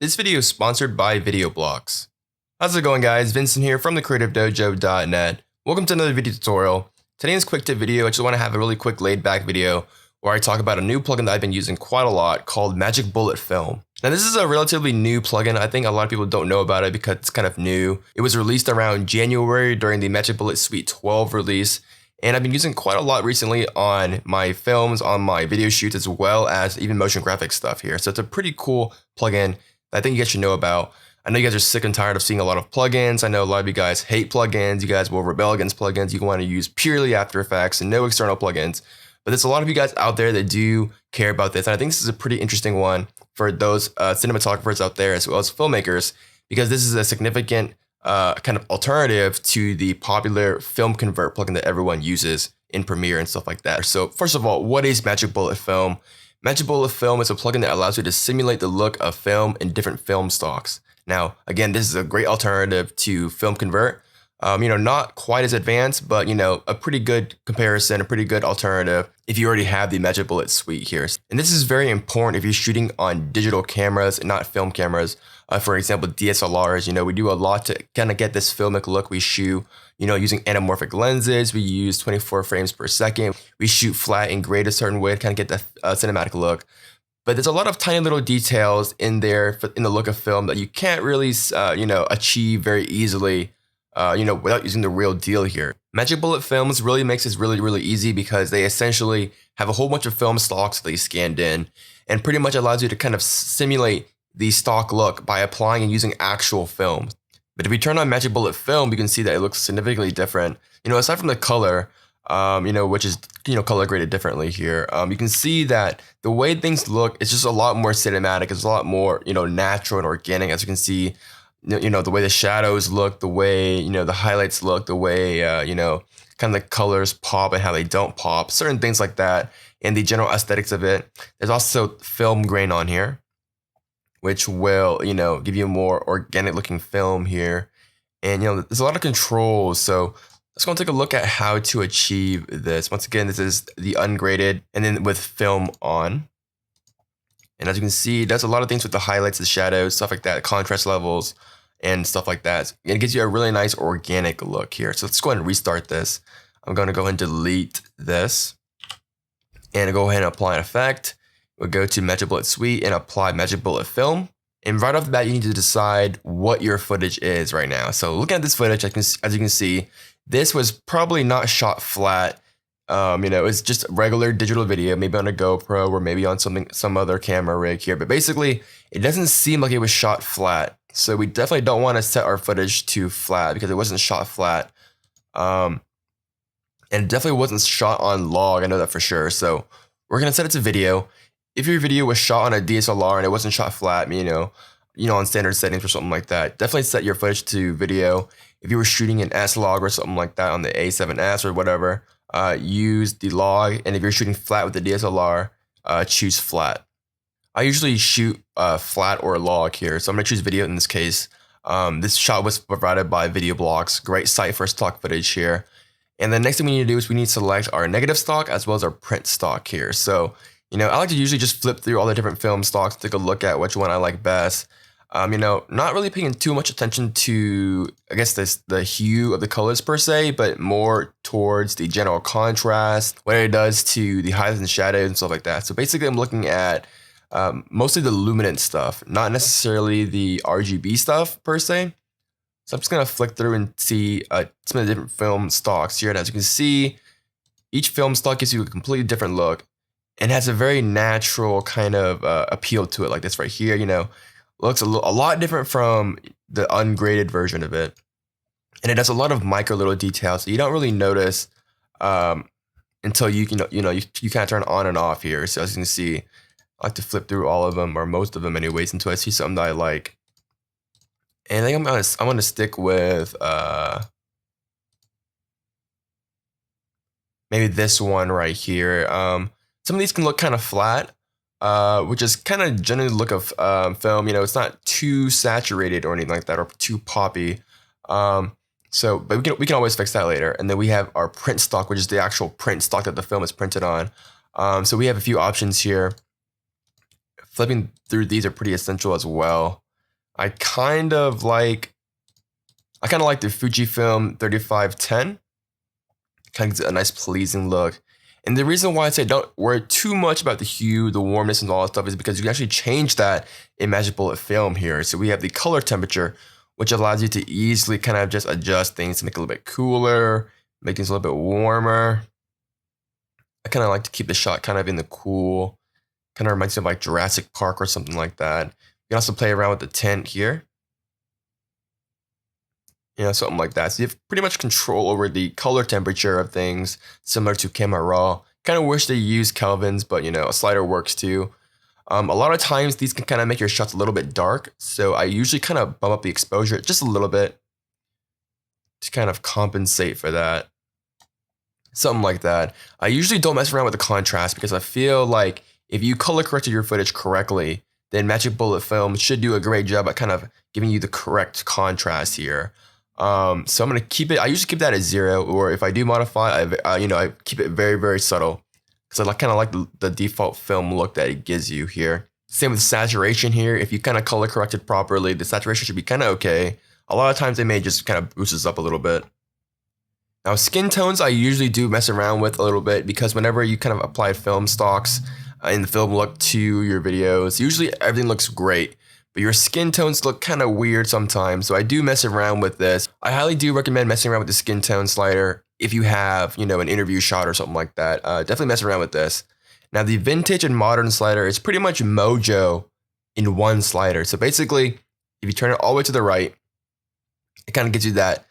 This video is sponsored by VideoBlocks. How's it going, guys? Vincent here from thecreativedojo.net. Welcome to another video tutorial. Today's quick tip video, I just want to have a really quick laid back video where I talk about a new plugin that I've been using quite a lot called Magic Bullet Film. Now this is a relatively new plugin. I think a lot of people don't know about it because it's kind of new. It was released around January during the Magic Bullet Suite 12 release. And I've been using quite a lot recently on my films, on my video shoots, as well as even motion graphics stuff here. So it's a pretty cool plugin that I think you guys should know about. I know you guys are sick and tired of seeing a lot of plugins. I know a lot of you guys hate plugins. You guys will rebel against plugins. You want to use purely After Effects and no external plugins. But there's a lot of you guys out there that do care about this. And I think this is a pretty interesting one for those cinematographers out there as well as filmmakers, because this is a significant kind of alternative to the popular Film Convert plugin that everyone uses in Premiere and stuff like that. So first of all, what is Magic Bullet Film? Magic Bullet Film is a plugin that allows you to simulate the look of film in different film stocks. Now, again, this is a great alternative to Film Convert. Not quite as advanced, but a pretty good comparison, a pretty good alternative if you already have the Magic Bullet suite here. And this is very important if you're shooting on digital cameras and not film cameras. For example, DSLRs, we do a lot to kind of get this filmic look. We shoot, using anamorphic lenses. We use 24 frames per second. We shoot flat and grade a certain way to kind of get the cinematic look. But there's a lot of tiny little details in there in the look of film that you can't really, achieve very easily, without using the real deal here. Magic Bullet Films really makes this really, really easy because they essentially have a whole bunch of film stocks that they scanned in and pretty much allows you to kind of simulate the stock look by applying and using actual film. But if we turn on Magic Bullet Film, you can see that it looks significantly different. Aside from the color, which is, color graded differently here. You can see that the way things look, it's just a lot more cinematic. It's a lot more, natural and organic, as you can see. The way the shadows look, the way, the highlights look, the way, kind of the colors pop and how they don't pop, certain things like that, and the general aesthetics of it. There's also film grain on here, which will, give you a more organic looking film here. And, there's a lot of controls. So let's go and take a look at how to achieve this. Once again, this is the ungraded and then with film on. And as you can see, it does a lot of things with the highlights, the shadows, stuff like that, contrast levels, and stuff like that. It gives you a really nice organic look here. So let's go ahead and restart this. I'm going to go ahead and delete this and go ahead and apply an effect. We'll go to Magic Bullet Suite and apply Magic Bullet Film. And right off the bat, you need to decide what your footage is right now. So looking at this footage, as you can see, this was probably not shot flat. It's just regular digital video, maybe on a GoPro or maybe on some other camera rig here. But basically, it doesn't seem like it was shot flat. So we definitely don't want to set our footage to flat because it wasn't shot flat. And it definitely wasn't shot on log. I know that for sure. So we're going to set it to video. If your video was shot on a DSLR and it wasn't shot flat, on standard settings or something like that, definitely set your footage to video. If you were shooting an S-Log or something like that on the A7S or whatever, use the log. And if you're shooting flat with the DSLR, choose flat. I usually shoot flat or log here, so I'm going to choose video in this case. This shot was provided by VideoBlocks. Great site for stock footage here. And the next thing we need to do is we need to select our negative stock as well as our print stock here. So, I like to usually just flip through all the different film stocks, take a look at which one I like best. Not really paying too much attention to, I guess, the hue of the colors per se, but more towards the general contrast, what it does to the highlights and shadows and stuff like that. So basically, I'm looking at mostly the luminance stuff, not necessarily the RGB stuff per se. So I'm just going to flick through and see some of the different film stocks here. And as you can see, each film stock gives you a completely different look and has a very natural kind of appeal to it, like this right here, looks a lot different from the ungraded version of it. And it has a lot of micro little details that you don't really notice until you kind of turn on and off here. So as you can see, I like to flip through all of them, or most of them anyways, until I see something that I like. And I think I'm gonna stick with maybe this one right here. Some of these can look kind of flat, which is kind of generally the look of film. It's not too saturated or anything like that, or too poppy. But we can always fix that later. And then we have our print stock, which is the actual print stock that the film is printed on. So we have a few options here. Flipping through these are pretty essential as well. I kind of like the Fujifilm 3510. Kind of gives it a nice pleasing look. And the reason why I say don't worry too much about the hue, the warmness, and all that stuff is because you can actually change that in Magic Bullet Film here. So we have the color temperature, which allows you to easily kind of just adjust things to make it a little bit cooler, make things a little bit warmer. I kind of like to keep the shot kind of in the cool. Kind of reminds me of like Jurassic Park or something like that. You can also play around with the tint here. Something like that. So you have pretty much control over the color temperature of things, similar to Camera Raw. Kind of wish they used Kelvins, but a slider works too. A lot of times these can kind of make your shots a little bit dark, so I usually kind of bump up the exposure just a little bit to kind of compensate for that. Something like that. I usually don't mess around with the contrast because I feel like if you color corrected your footage correctly, then Magic Bullet Film should do a great job at kind of giving you the correct contrast here. So I'm gonna keep it. I usually keep that at 0, or if I do modify, I keep it very, very subtle because I kind of like the default film look that it gives you here. Same with saturation here. If you kind of color correct it properly, the saturation should be kind of okay. A lot of times they may just kind of boost this up a little bit. Now skin tones I usually do mess around with a little bit because whenever you kind of apply film stocks in the film look to your videos, usually everything looks great. But your skin tones look kind of weird sometimes, so I do mess around with this. I highly do recommend messing around with the skin tone slider if you have, an interview shot or something like that. Definitely mess around with this. Now the vintage and modern slider is pretty much Mojo in one slider. So basically, if you turn it all the way to the right, it kind of gives you that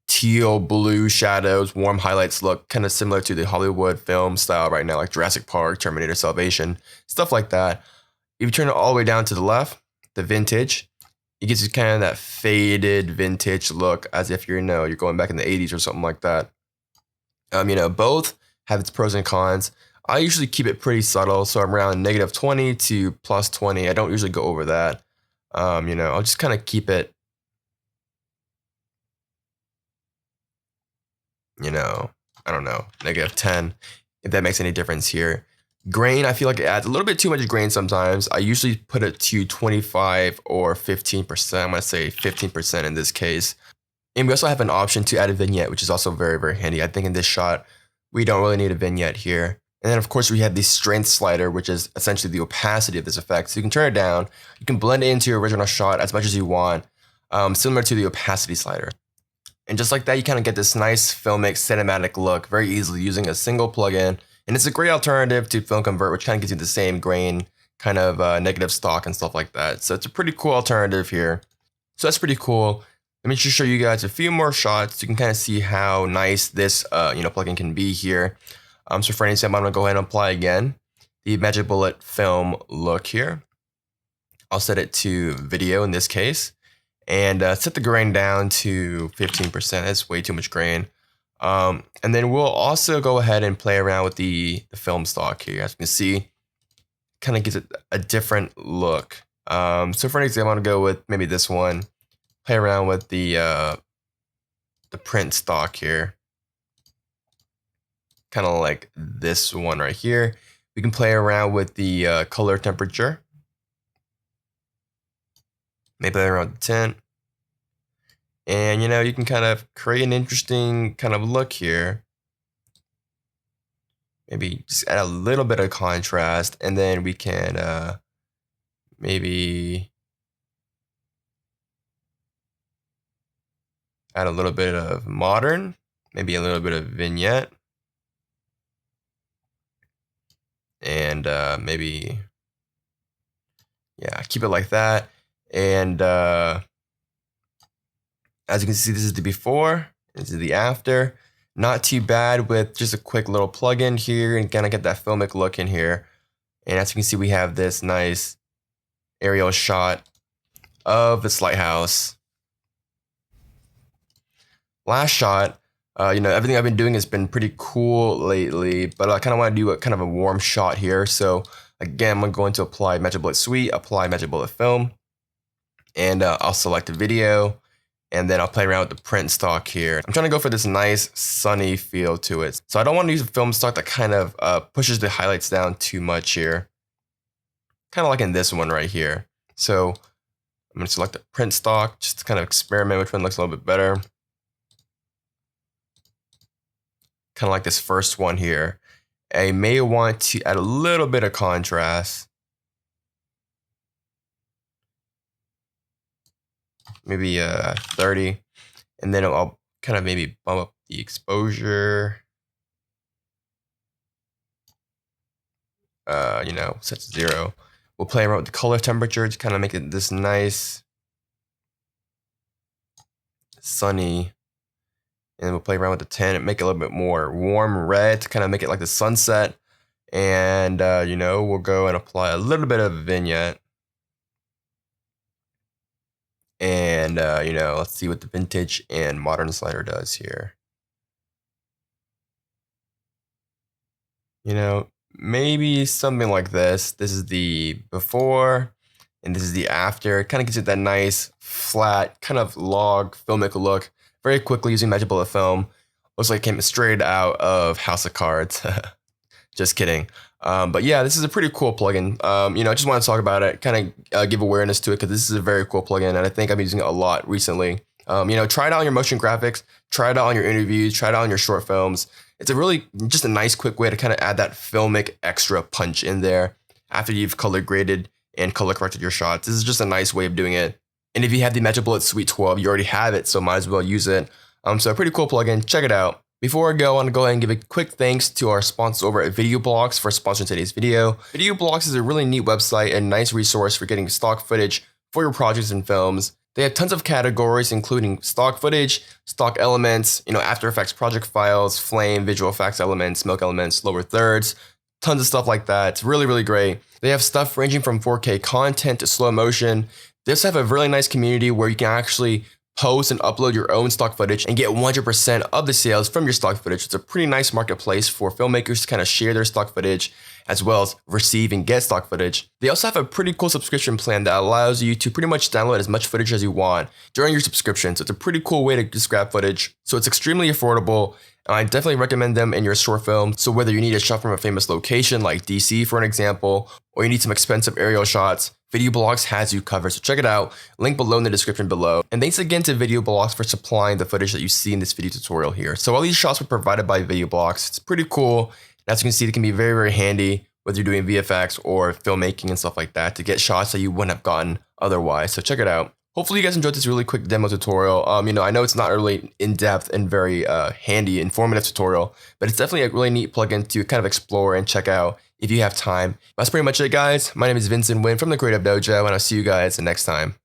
teal, blue shadows, warm highlights look, kind of similar to the Hollywood film style right now, like Jurassic Park, Terminator Salvation, stuff like that. If you turn it all the way down to the left, the vintage, it gives you kind of that faded vintage look as if you're going back in the 80s or something like that. Both have its pros and cons. I usually keep it pretty subtle, so I'm around -20 to +20. I don't usually go over that. I'll just kind of keep it, I don't know, -10, if that makes any difference here. Grain, I feel like it adds a little bit too much grain sometimes. I usually put it to 25 or 15%. I'm going to say 15% in this case. And we also have an option to add a vignette, which is also very, very handy. I think in this shot, we don't really need a vignette here. And then, of course, we have the strength slider, which is essentially the opacity of this effect. So you can turn it down. You can blend it into your original shot as much as you want, similar to the opacity slider. And just like that, you kind of get this nice filmic cinematic look very easily using a single plugin. And it's a great alternative to Film Convert, which kind of gives you the same grain, kind of negative stock and stuff like that. So it's a pretty cool alternative here. So that's pretty cool. Let me just show you guys a few more shots. So you can kind of see how nice this plugin can be here. So for instance, I'm going to go ahead and apply again the Magic Bullet Film look here. I'll set it to video in this case, and set the grain down to 15%. That's way too much grain. And then we'll also go ahead and play around with the film stock here. As you can see, kind of gives it a different look. So for an example, I'm gonna go with maybe this one. Play around with the print stock here. Kind of like this one right here. We can play around with the color temperature. Maybe play around with the tint. And you can kind of create an interesting kind of look here. Maybe just add a little bit of contrast, and then we can maybe add a little bit of modern, maybe a little bit of vignette, and maybe, yeah, keep it like that. And as you can see, this is the before, this is the after. Not too bad with just a quick little plug-in here and kind of get that filmic look in here. And as you can see, we have this nice aerial shot of this lighthouse. Last shot, everything I've been doing has been pretty cool lately, but I kind of want to do a kind of a warm shot here. So again, I'm going to apply Magic Bullet Suite, apply Magic Bullet Film, and I'll select a video. And then I'll play around with the print stock here. I'm trying to go for this nice sunny feel to it. So I don't want to use a film stock that kind of pushes the highlights down too much here. Kind of like in this one right here. So I'm going to select the print stock just to kind of experiment which one looks a little bit better. Kind of like this first one here. I may want to add a little bit of contrast. Maybe 30. And then I'll kind of maybe bump up the exposure. Set to 0. We'll play around with the color temperature to kind of make it this nice sunny. And we'll play around with the tint and make it a little bit more warm red to kind of make it like the sunset. And, we'll go and apply a little bit of vignette. And, let's see what the vintage and modern slider does here. Maybe something like this. This is the before, and this is the after. It kind of gives it that nice, flat, kind of log filmic look. Very quickly using Magic Bullet film. Looks like it came straight out of House of Cards. Just kidding. But yeah, this is a pretty cool plugin. I just want to talk about it, kind of give awareness to it because this is a very cool plugin, and I think I've been using it a lot recently. Try it out on your motion graphics, try it out on your interviews, try it out on your short films. It's a really just a nice quick way to kind of add that filmic extra punch in there after you've color graded and color corrected your shots. This is just a nice way of doing it. And if you have the Magic Bullet Suite 12, you already have it, so might as well use it. So a pretty cool plugin, check it out. Before I go, I want to go ahead and give a quick thanks to our sponsors over at VideoBlocks for sponsoring today's video. VideoBlocks is a really neat website and nice resource for getting stock footage for your projects and films. They have tons of categories, including stock footage, stock elements, After Effects project files, flame, visual effects elements, milk elements, lower thirds, tons of stuff like that. It's really, really great. They have stuff ranging from 4K content to slow motion. They also have a really nice community where you can actually post and upload your own stock footage and get 100% of the sales from your stock footage. It's a pretty nice marketplace for filmmakers to kind of share their stock footage as well as receive and get stock footage. They also have a pretty cool subscription plan that allows you to pretty much download as much footage as you want during your subscription. So it's a pretty cool way to just grab footage. So it's extremely affordable. And I definitely recommend them in your short film. So whether you need a shot from a famous location like DC for an example, or you need some expensive aerial shots, VideoBlocks has you covered. So check it out. Link below in the description below. And thanks again to VideoBlocks for supplying the footage that you see in this video tutorial here. So all these shots were provided by VideoBlocks. It's pretty cool. And as you can see, it can be very, very handy whether you're doing VFX or filmmaking and stuff like that to get shots that you wouldn't have gotten otherwise. So check it out. Hopefully you guys enjoyed this really quick demo tutorial. I know it's not really in-depth and very handy, informative tutorial, but it's definitely a really neat plugin to kind of explore and check out if you have time. That's pretty much it, guys. My name is Vincent Nguyen from the Creative Dojo, and I'll see you guys next time.